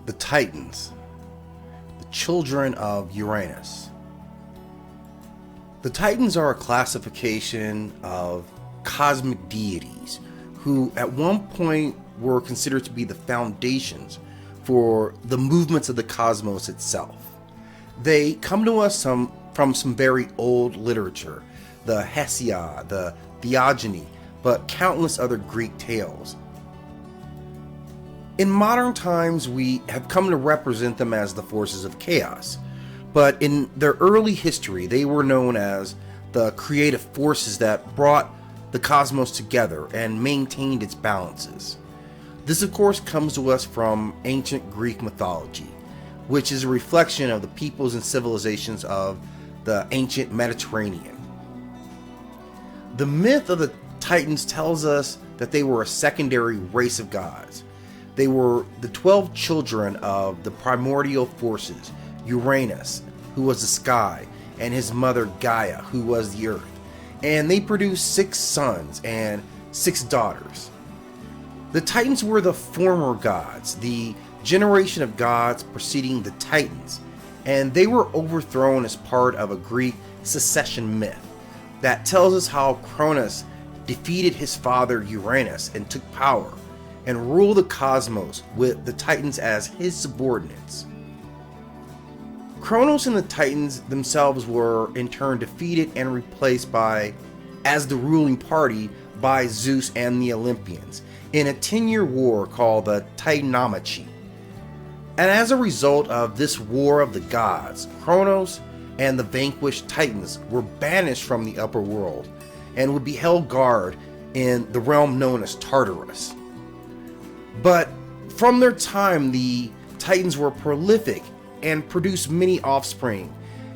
The Titans, the children of Uranus. The Titans are a classification of cosmic deities who at one point were considered to be the foundations for the movements of the cosmos itself. They come to us from some very old literature, the Hesiod, the Theogony, but countless other Greek tales. In modern times, we have come to represent them as the forces of chaos, but in their early history, they were known as the creative forces that brought the cosmos together and maintained its balances. This, of course, comes to us from ancient Greek mythology, which is a reflection of the peoples and civilizations of the ancient Mediterranean. The myth of the Titans tells us that they were a secondary race of gods. They were the 12 children of the primordial forces, Uranus, who was the sky, and his mother Gaia, who was the earth. And they produced 6 sons and 6 daughters. The Titans were the former gods, the generation of gods preceding the Titans, and they were overthrown as part of a Greek succession myth that tells us how Cronus defeated his father Uranus and took power and ruled the cosmos with the Titans as his subordinates. Cronus and the Titans themselves were in turn defeated and replaced as the ruling party by Zeus and the Olympians in a 10-year war called the Titanomachi. And as a result of this war of the gods, Cronus and the vanquished Titans were banished from the upper world and would be held guard in the realm known as Tartarus. But from their time, the Titans were prolific and produced many offspring.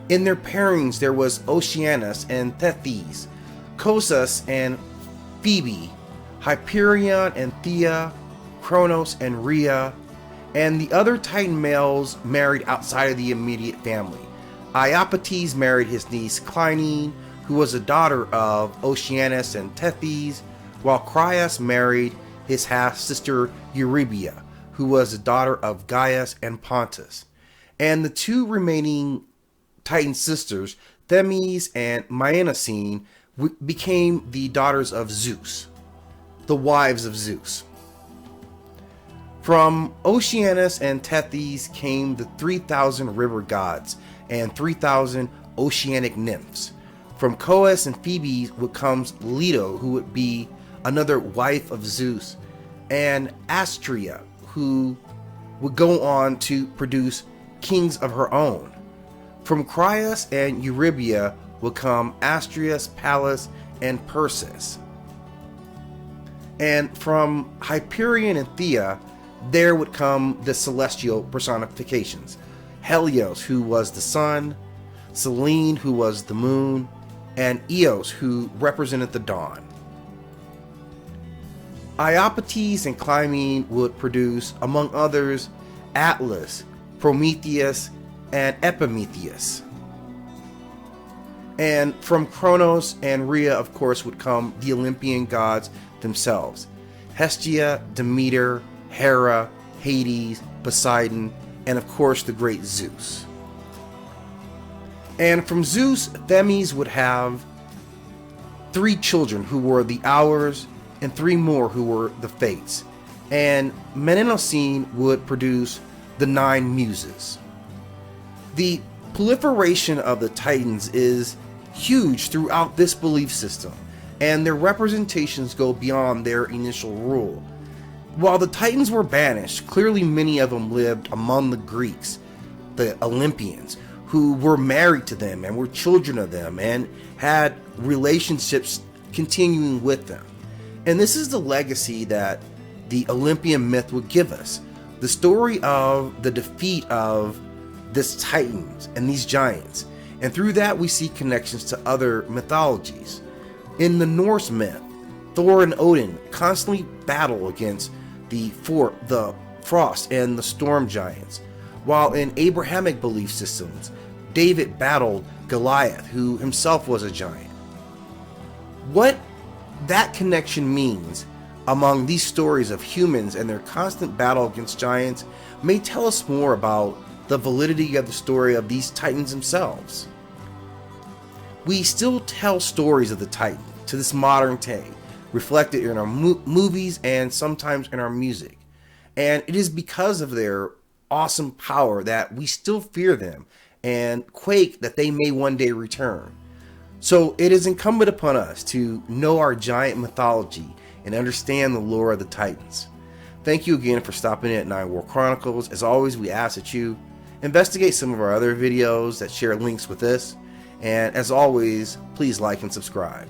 In their pairings, there was Oceanus and Tethys, Coeus and Phoebe, Hyperion and Theia, Cronus and Rhea, and the other Titan males married outside of the immediate family. Iapetus married his niece Clynene, who was a daughter of Oceanus and Tethys, while Crius married his half-sister Eurybia, who was the daughter of Gaius and Pontus. And the 2 remaining Titan sisters, Themis and Mnemosyne, became the daughters of Zeus, the wives of Zeus. From Oceanus and Tethys came the 3,000 river gods and 3,000 oceanic nymphs. From Coeus and Phoebe comes Leto, who would be another wife of Zeus, and Astrea, who would go on to produce kings of her own. From Crius and Eurybia would come Astreus, Pallas, and Perseus. And from Hyperion and Theia, there would come the celestial personifications. Helios, who was the sun, Selene, who was the moon, and Eos, who represented the dawn. Iapetus and Clymene would produce, among others, Atlas, Prometheus, and Epimetheus. And from Cronus and Rhea, of course, would come the Olympian gods themselves: Hestia, Demeter, Hera, Hades, Poseidon, and of course the great Zeus. And from Zeus, Themis would have 3 children who were the Hours, and 3 more who were the Fates. And Mnemosyne would produce the 9 Muses. The proliferation of the Titans is huge throughout this belief system, and their representations go beyond their initial rule. While the Titans were banished, clearly many of them lived among the Greeks, the Olympians, who were married to them and were children of them and had relationships continuing with them. And this is the legacy that the Olympian myth would give us. The story of the defeat of this Titans and these giants. And through that we see connections to other mythologies. In the Norse myth, Thor and Odin constantly battle against the frost and the storm giants, while in Abrahamic belief systems, David battled Goliath, who himself was a giant. What that connection means among these stories of humans and their constant battle against giants may tell us more about the validity of the story of these titans themselves. We still tell stories of the Titan to this modern day, reflected in our movies and sometimes in our music. And it is because of their awesome power that we still fear them and quake that they may one day return. So it is incumbent upon us to know our giant mythology and understand the lore of the Titans. Thank you again for stopping in at 9 War Chronicles. As always, we ask that you investigate some of our other videos that share links with this. And as always, please like and subscribe.